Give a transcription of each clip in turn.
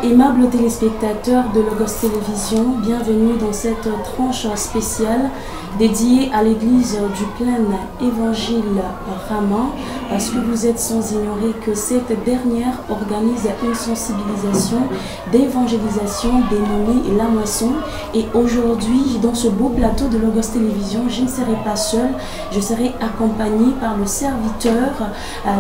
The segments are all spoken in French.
aimables téléspectateurs de Logos Télévision, bienvenue dans cette tranche spéciale dédiée à l'église du plein évangile Rama, parce que vous êtes sans ignorer que cette dernière organise une sensibilisation d'évangélisation dénommée La Moisson. Et aujourd'hui, dans ce beau plateau de Logos Télévision, je ne serai pas seule, je serai accompagnée par le serviteur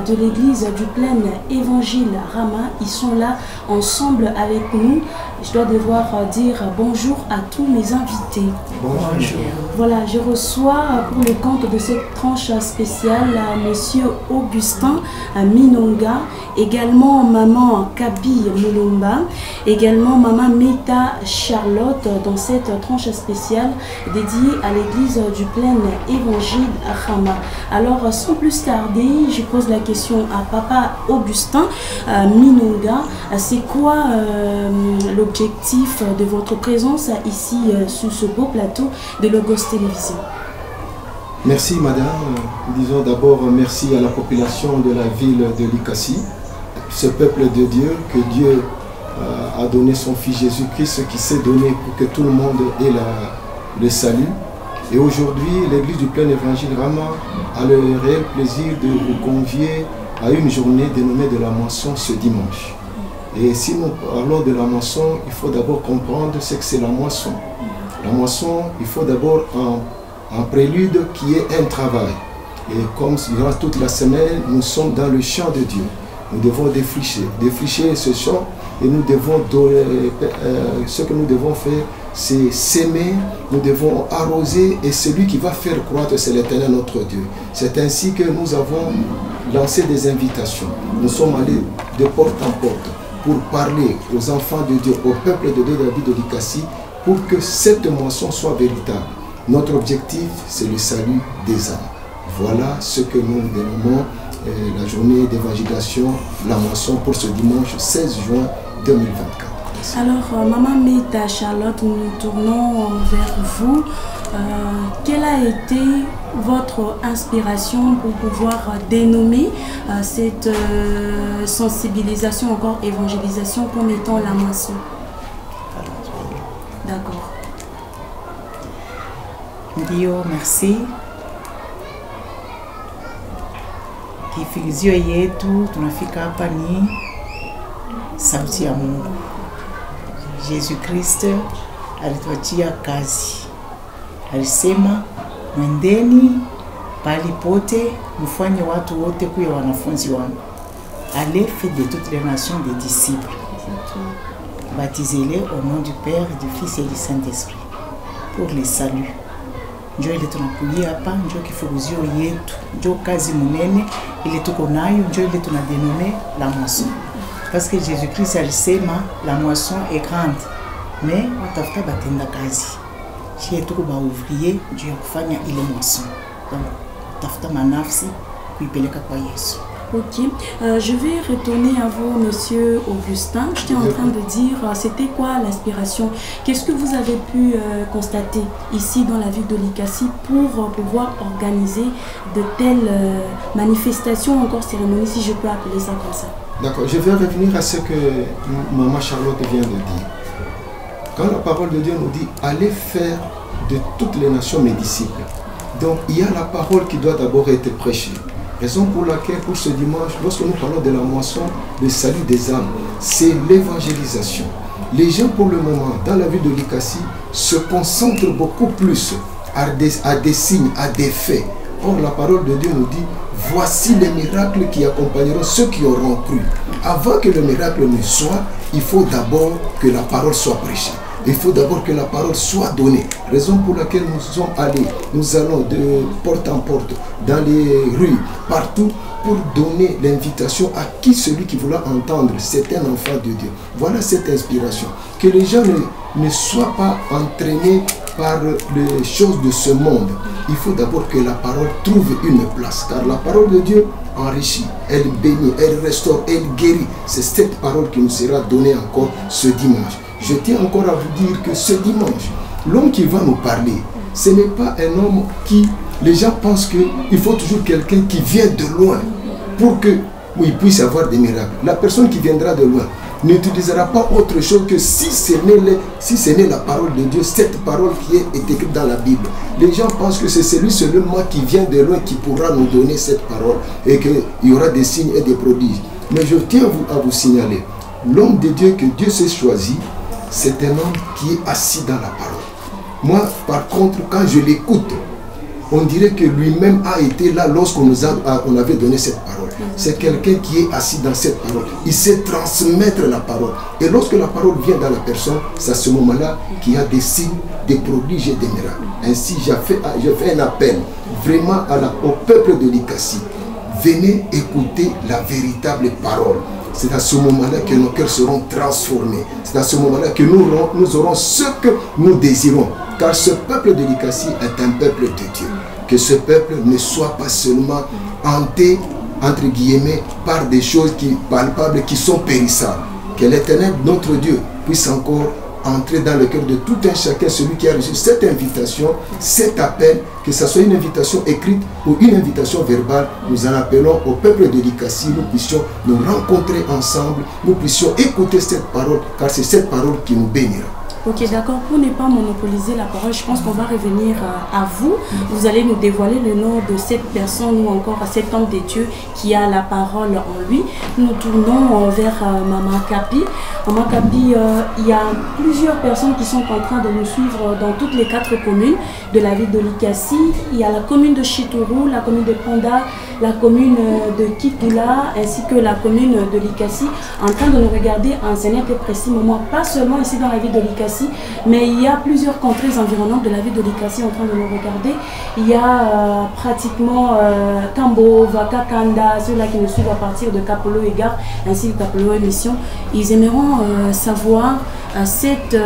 de l'église du plein évangile Rama. Ils sont là ensemble avec nous. Je dois devoir dire bonjour à tous mes invités. Bonjour. Voilà, je reçois pour le compte de cette tranche spéciale Monsieur Augustin Minonga, également Maman Kabi Mulumba, également Maman Meta Charlotte dans cette tranche spéciale dédiée à l'église du plein évangile Rama. Alors sans plus tarder, je pose la question à Papa Augustin Minonga. C'est quoi l'objectif de votre présence ici sur ce beau plateau de Logos Télévision? Merci madame. Disons d'abord merci à la population de la ville de Likasi, ce peuple de Dieu que Dieu a donné son fils Jésus-Christ, qui s'est donné pour que tout le monde ait le salut. Et aujourd'hui, l'église du plein évangile Rama a le réel plaisir de vous convier à une journée dénommée de la moisson ce dimanche. Et si nous parlons de la moisson, il faut d'abord comprendre ce que c'est la moisson. La moisson, il faut d'abord un prélude qui est un travail. Et comme durant toute la semaine, nous sommes dans le champ de Dieu. Nous devons défricher ce champ et nous devons ce que nous devons faire, c'est s'aimer, nous devons arroser, et celui qui va faire croître, c'est l'Éternel notre Dieu. C'est ainsi que nous avons lancé des invitations. Nous sommes allés de porte en porte pour parler aux enfants de Dieu, au peuple de Dieu de la ville de Likasi, pour que cette moisson soit véritable. Notre objectif, c'est le salut des âmes. Voilà ce que nous dénommons la journée d'évangélisation, la moisson, pour ce dimanche 16 juin 2024. Alors, Maman Meta Charlotte, nous nous tournons vers vous. Quelle a été votre inspiration pour pouvoir dénommer cette sensibilisation, encore évangélisation, comme étant la moisson? D'accord. Dio, merci. Kifikizio yetu tunafika hapa ni sauti ya Mungu. Yesu Kristo alituachia kazi. Alisema, mwendeni pali pote, mfanye watu wote kuwa wanafunzi wangu. Allez, faites de toutes les nations des disciples. Baptisez-les au nom du Père, du Fils et du Saint-Esprit pour les saluts. Njo ile tunakulia hapa, njo kifuruzio yetu, njo kazi munene ile tuko nayo, njo ile tunadenome la moisson. Parce que Jésus-Christ alisema la moisson est grande, mais watafuta batenda kazi. Chie tuko ba ouvrier njo ya kufanya ile moisson. Donc tafuta manafsi kuipeleka kwa Yesu. Ok, je vais retourner à vous, Monsieur Augustin. J'étais en train de dire, c'était quoi l'aspiration? Qu'est-ce que vous avez pu constater ici dans la ville de Likasi pour pouvoir organiser de telles manifestations, encore cérémonies, si je peux appeler ça comme ça? D'accord, je vais revenir à ce que Maman Charlotte vient de dire. Quand la parole de Dieu nous dit, allez faire de toutes les nations mes disciples. Donc il y a la parole qui doit d'abord être prêchée. Raison pour laquelle, pour ce dimanche, lorsque nous parlons de la moisson, le salut des âmes, c'est l'évangélisation. Les gens, pour le moment, dans la ville de Likasi, se concentrent beaucoup plus à des signes, à des faits. Or, la parole de Dieu nous dit, voici les miracles qui accompagneront ceux qui auront cru. Avant que le miracle ne soit, il faut d'abord que la parole soit prêchée. Il faut d'abord que la parole soit donnée. Raison pour laquelle nous sommes allés, nous allons de porte en porte, dans les rues, partout, pour donner l'invitation à qui celui qui voulait entendre, c'est un enfant de Dieu. Voilà cette inspiration. Que les gens ne soient pas entraînés par les choses de ce monde. Il faut d'abord que la parole trouve une place, car la parole de Dieu enrichit, elle bénit, elle restaure, elle guérit. C'est cette parole qui nous sera donnée encore ce dimanche. Je tiens encore à vous dire que ce dimanche, l'homme qui va nous parler, ce n'est pas un homme qui, les gens pensent qu'il faut toujours quelqu'un qui vient de loin pour qu'il puisse avoir des miracles. La personne qui viendra de loin, n'utilisera pas autre chose que si ce n'est la parole de Dieu, cette parole qui est écrite dans la Bible. Les gens pensent que c'est celui seulement qui vient de loin qui pourra nous donner cette parole et qu'il y aura des signes et des prodiges. Mais je tiens à vous signaler, l'homme de Dieu que Dieu s'est choisi, c'est un homme qui est assis dans la parole. Moi, par contre, quand je l'écoute, on dirait que lui-même a été là lorsqu'on on avait donné cette parole. C'est quelqu'un qui est assis dans cette parole. Il sait transmettre la parole. Et lorsque la parole vient dans la personne, c'est à ce moment-là qu'il y a des signes, des prodiges et des miracles. Ainsi, je fais un appel vraiment au peuple de l'Ikassi. Venez écouter la véritable parole. C'est à ce moment-là que nos cœurs seront transformés. C'est à ce moment-là que nous aurons ce que nous désirons. Car ce peuple de l'Ikassi est un peuple de Dieu. Que ce peuple ne soit pas seulement hanté, entre guillemets, par des choses palpables qui sont périssables. Que l'Éternel, notre Dieu, puisse encore entrer dans le cœur de tout un chacun, celui qui a reçu cette invitation, cet appel, que ce soit une invitation écrite ou une invitation verbale. Nous en appelons au peuple de l'Ikassi, nous puissions nous rencontrer ensemble, nous puissions écouter cette parole, car c'est cette parole qui nous bénira. Ok, d'accord. Pour ne pas monopoliser la parole, je pense qu'on va revenir à vous. Vous allez nous dévoiler le nom de cette personne ou encore à cet homme de Dieu qui a la parole en lui. Nous tournons vers Maman Kapi. Maman Kapi, il y a plusieurs personnes qui sont en train de nous suivre dans toutes les 4 communes de la ville de l'Ikassi. Il y a la commune de Chitourou, la commune de Ponda, la commune de Kitula ainsi que la commune de l'Ikassi en train de nous regarder en un certain précis moment, pas seulement ici dans la ville de l'Ikassi, mais il y a plusieurs contrées environnantes de la ville de l'Ikassi en train de nous regarder. Il y a pratiquement Kambo, Vaka, Kanda, ceux-là qui nous suivent à partir de Kapolo et Gare, ainsi que Kapolo et Mission. Ils aimeront savoir cette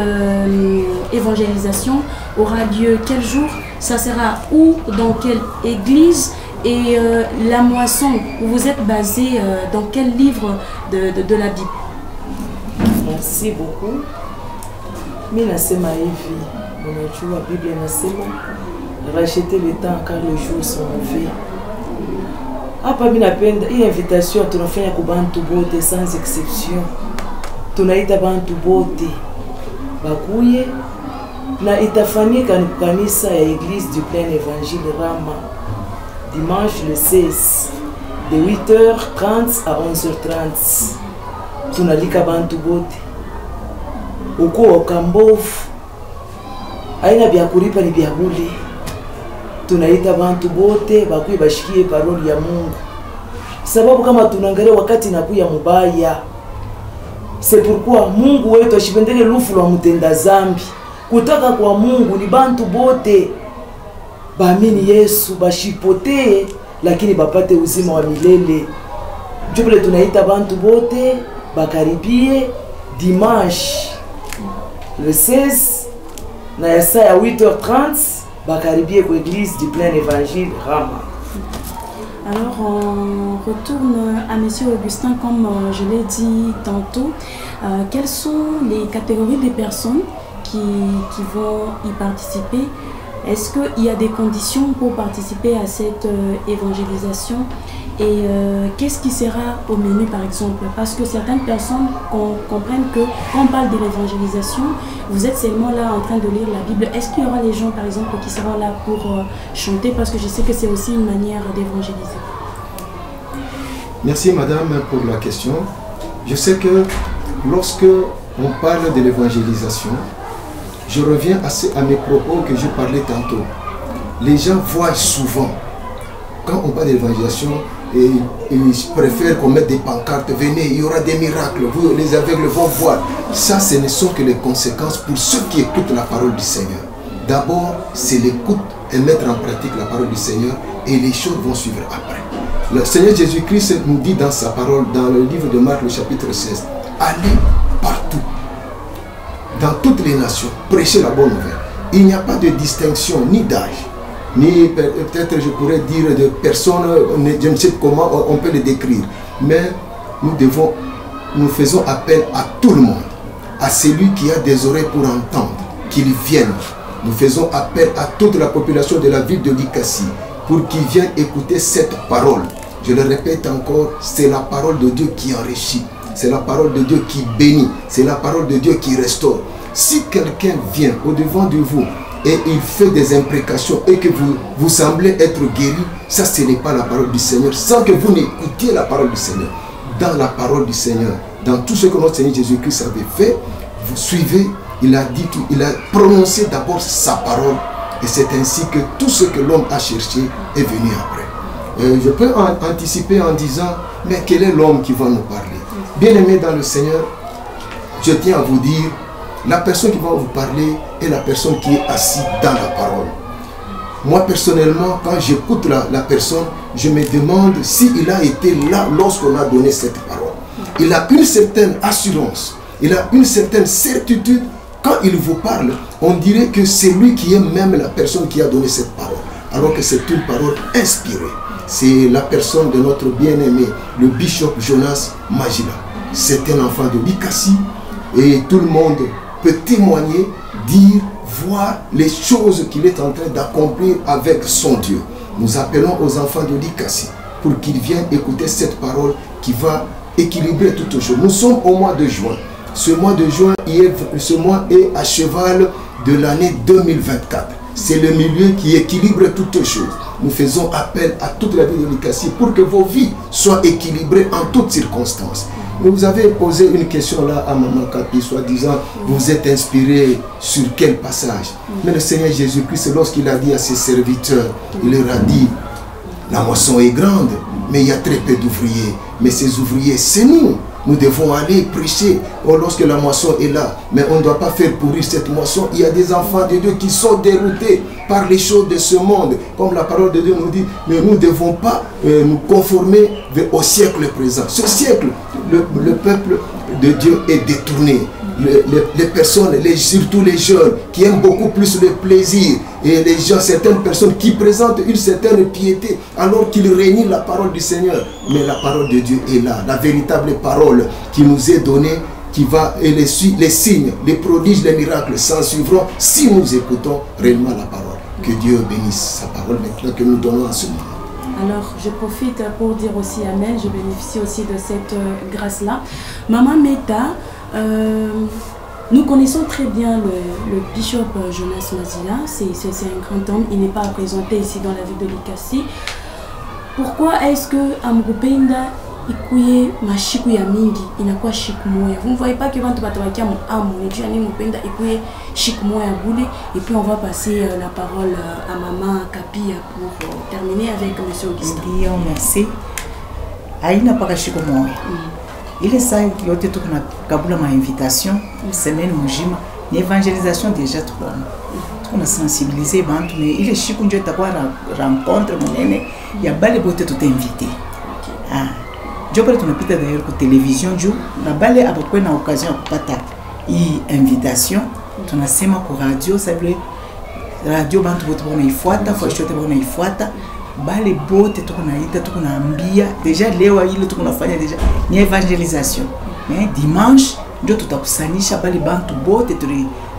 évangélisation aura lieu quel jour, ça sera où, dans quelle église, et la moisson, vous êtes basé dans quel livre de la Bible? Merci beaucoup. Mais nasema hivi, unajua Biblia inasema rachetez le temps car les jours sont mauvais. Hapa mimi napenda hii invitation tunafanya kwa bantu bote sans exception. Tunaita bantu bote bakuye na itafanyika ni kanisa ya Église du Plein Évangile Rama dimanche le 16 de 8h30 à 11h30. Tunalika bantu bote. Uko Okambovu aina bya kulipa ni bya bule. Tunaita bantu bote bakuye bashikie paroli ya Mungu. Sababu kama tunaangalia wakati inakuya mubaya. C'est pourquoi Mungu wetu ashipendeke lufu lwa mutenda zambi. Kutaka kwa Mungu ni bantu bote baamini Yesu bashipotee lakini bapate uzima wa milele. Jubile tunaita bantu bote bakaribie dimanche le 16 na ya saa ya 8h30 bakaribie kwa Église du Plein Évangile Rama. Alors on retourne à Monsieur Augustin, comme je l'ai dit tantôt. Quelles sont les catégories de personnes qui vont y participer? Est-ce qu'il y a des conditions pour participer à cette évangélisation? Et qu'est-ce qui sera au menu par exemple? Parce que certaines personnes comprennent que quand on parle de l'évangélisation, vous êtes seulement là en train de lire la Bible. Est-ce qu'il y aura les gens par exemple qui seront là pour chanter? Parce que je sais que c'est aussi une manière d'évangéliser. Merci madame pour la question. Je sais que lorsque on parle de l'évangélisation, je reviens à mes propos que je parlais tantôt. Les gens voient souvent, quand on parle d'évangélisation, et ils préfèrent qu'on mette des pancartes, venez, il y aura des miracles, vous, les aveugles vont voir. Ça, ce ne sont que les conséquences pour ceux qui écoutent la parole du Seigneur. D'abord, c'est l'écoute et mettre en pratique la parole du Seigneur, et les choses vont suivre après. Le Seigneur Jésus-Christ nous dit dans sa parole, dans le livre de Marc, le chapitre 16, allez partout, dans toutes les nations, prêchez la bonne nouvelle. Il n'y a pas de distinction ni d'âge, ni peut-être je pourrais dire de personnes, je ne sais comment on peut les décrire, mais nous faisons appel à tout le monde, à celui qui a des oreilles pour entendre, qu'il vienne. Nous faisons appel à toute la population de la ville de l'Ikassi pour qu'ils viennent écouter cette parole. Je le répète encore, c'est la parole de Dieu qui enrichit. c'est la parole de Dieu qui bénit, c'est la parole de Dieu qui restaure. Si quelqu'un vient au-devant de vous et il fait des imprécations et que vous semblez être guéri, ça ce n'est pas la parole du Seigneur, sans que vous n'écoutiez la parole du Seigneur. Dans la parole du Seigneur, dans tout ce que notre Seigneur Jésus-Christ avait fait, vous suivez, il a dit tout, il a prononcé d'abord sa parole, et c'est ainsi que tout ce que l'homme a cherché est venu après. Je peux anticiper en disant, mais quel est l'homme qui va nous parler? Bien-aimés dans le Seigneur, je tiens à vous dire, la personne qui va vous parler est la personne qui est assise dans la parole. Moi personnellement, quand j'écoute la personne, je me demande s'il a été là lorsqu'on a donné cette parole. Il a une certaine assurance, il a une certaine certitude. Quand il vous parle, on dirait que c'est lui qui est même la personne qui a donné cette parole, alors que c'est une parole inspirée. C'est la personne de notre bien-aimé, le bishop Jonas Magila. C'est un enfant de Likasi et tout le monde peut témoigner, dire, voir les choses qu'il est en train d'accomplir avec son Dieu. Nous appelons aux enfants de Likasi pour qu'ils viennent écouter cette parole qui va équilibrer toutes choses. Nous sommes au mois de juin. Ce mois de juin, ce mois est à cheval de l'année 2024. C'est le milieu qui équilibre toutes choses. Nous faisons appel à toute la vie de Likasi pour que vos vies soient équilibrées en toutes circonstances. Vous avez posé une question là à Maman Kapi, soi-disant, vous êtes inspiré sur quel passage? Mais le Seigneur Jésus-Christ, lorsqu'il a dit à ses serviteurs, il leur a dit, la moisson est grande, mais il y a très peu d'ouvriers. Mais ces ouvriers, c'est nous. Nous devons aller prêcher lorsque la moisson est là. Mais on ne doit pas faire pourrir cette moisson. Il y a des enfants de Dieu qui sont déroutés par les choses de ce monde. Comme la parole de Dieu nous dit, mais nous ne devons pas nous conformer au siècle présent. Ce siècle, le peuple de Dieu est détourné. Les personnes, surtout les jeunes, qui aiment beaucoup plus le plaisir, et les gens, certaines personnes qui présentent une certaine piété alors qu'ils réunissent la parole du Seigneur. Mais la parole de Dieu est là, la véritable parole qui nous est donnée, qui va, et les signes, les prodiges, les miracles s'en suivront si nous écoutons réellement la parole. Que Dieu bénisse sa parole maintenant que nous donnons à ce moment. Alors, je profite pour dire aussi Amen, je bénéficie aussi de cette grâce-là. Maman Meta, nous connaissons très bien le bishop Jonas Magila, c'est un grand homme, il n'est pas représenté ici dans la ville de Likasi. Pourquoi est-ce que Amgupenda ikuye mashiku ya mingi inakuwa shiku moya? Vous ne voyez pas que quand tu vas à mon Dieu, Amgupenda ikuye shiku moya boule. Et puis on va passer la parole à Maman Kapi pour terminer avec M. Augustin. Merci. Aina para shiku moya. Il est ça, yote tuko na kabula ma invitation, semaine mujima, ni évangélisation déjà tuko na sensibiliser bantu, mais il est chiku ndio itakuwa rencontre monene ya bale bote tout invité. Ah, ndio pale tunapita d'ailleurs kwa télévision juu na bale abakuwa na occasion ya kupata hii invitation, tunasema kwa radio, sababu radio bantu bote wanaifuata, foshote wanaifuata. Bale bote tukunaita tukunaambia deja leo ile tukunafanya deja ni evangelisation. Mais dimanche ndio tutakusanisha bale bantu bote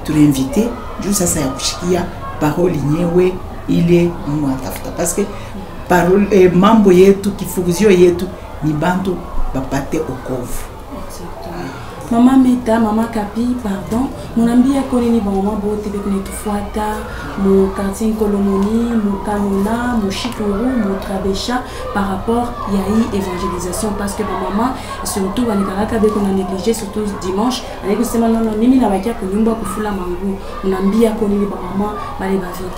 tuliinvite juu sasa ya kushikia parole nyewe ile Mungu atafuta, parce que parole mambo yetu kifuguzio yetu ni bantu bapate okovu. Maman Meta, Maman Kapi, pardon, munambia koneni ba mama bote be kunetufuata mu quartier Kolomoni, mu Kanona, mu Chikuru, mu Trabesha par rapport ya hii évangélisation, parce que ba mama surtout wanikaraka be kuna négliger surtout dimanche avec kusema non mimi na bakia kunyumba kufula mangu. Munambia koneni ba mama bale ba vie.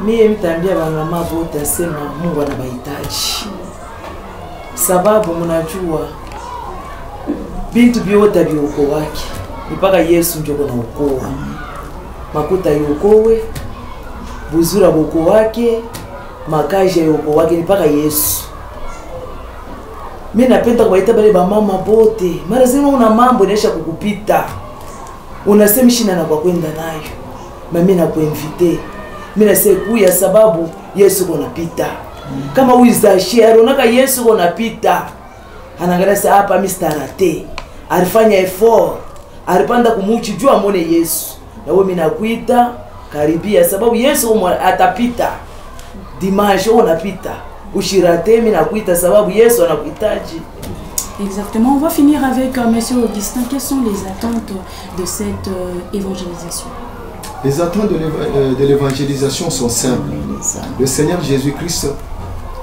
Mimi mtambia ba mama bote asema Mungu anabahitaji. Sababu mnajua bintu byote byoko wake mpaka Yesu ndio na ukoa makuta yokowe buzura boko wake makaje yoko wake mpaka Yesu. Mimi napenda kuwaita bale ba mama bote, mara zima una mambo inaisha kukupita unasema shina na kwa kwenda nayo, mimi nakuinvite, mimi nasekuya sababu Yesu konapita. Kama uiza share unaka Yesu konapita, anangalia sasa hapa Mr. alifanya effort, alipanda kumuchi juu amone Yesu. Na wewe mimi nakuita karibia sababu Yesu atapita. Dimanche unapita. Ushirate mimi nakuita sababu Yesu anakuhitaji. Exactement. On va finir avec M. Augustin. Quelles sont les attentes de cette évangélisation? Les attentes de l'évangélisation sont simples. Le Seigneur Jésus-Christ,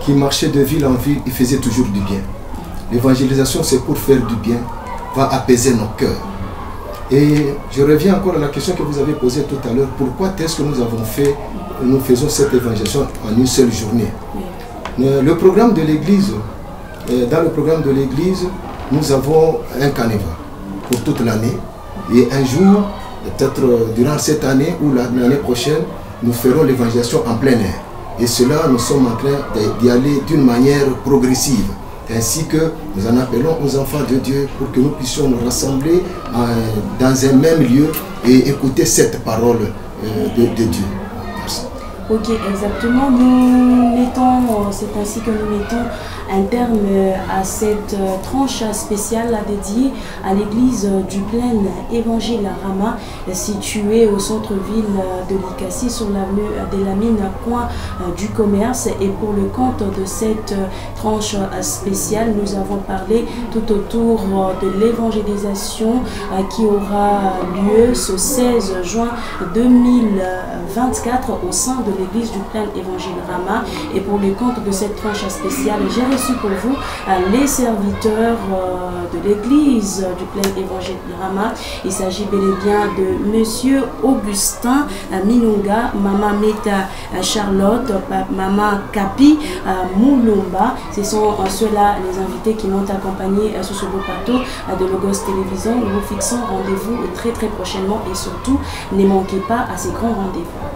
qui marchait de ville en ville, il faisait toujours du bien. L'évangélisation, c'est pour faire du bien, va apaiser nos cœurs. Et je reviens encore à la question que vous avez posée tout à l'heure. Pourquoi est-ce que nous faisons cette évangélisation en une seule journée? Le programme de l'Église, dans le programme de l'Église, nous avons un carnaval pour toute l'année. Et un jour, peut-être durant cette année ou l'année prochaine, nous ferons l'évangélisation en plein air. Et cela, nous sommes en train d'y aller d'une manière progressive. Ainsi que nous en appelons aux enfants de Dieu pour que nous puissions nous rassembler dans un même lieu et écouter cette parole de Dieu. Merci. Ok, exactement. Nous mettons, c'est ainsi que nous mettons un terme à cette tranche spéciale dédiée à l'église du Plein Évangile à Rama, située au centre-ville de l'Ikassi sur l'avenue de la Mine, coin du commerce. Et pour le compte de cette tranche spéciale, nous avons parlé tout autour de l'évangélisation qui aura lieu ce 16 juin 2024 au sein de l'église du Plein Évangile Rama. Et pour le compte de cette tranche spéciale, j'ai reçu pour vous les serviteurs de l'église du Plein Évangile Rama. Il s'agit bel et bien de Monsieur Augustin Minunga, Maman Meta Charlotte, Maman Kapi Moulumba. Ce sont ceux-là les invités qui m'ont accompagné sur ce beau plateau de Logos Télévision. Nous vous fixons rendez-vous très prochainement et surtout ne manquez pas à ces grands rendez-vous.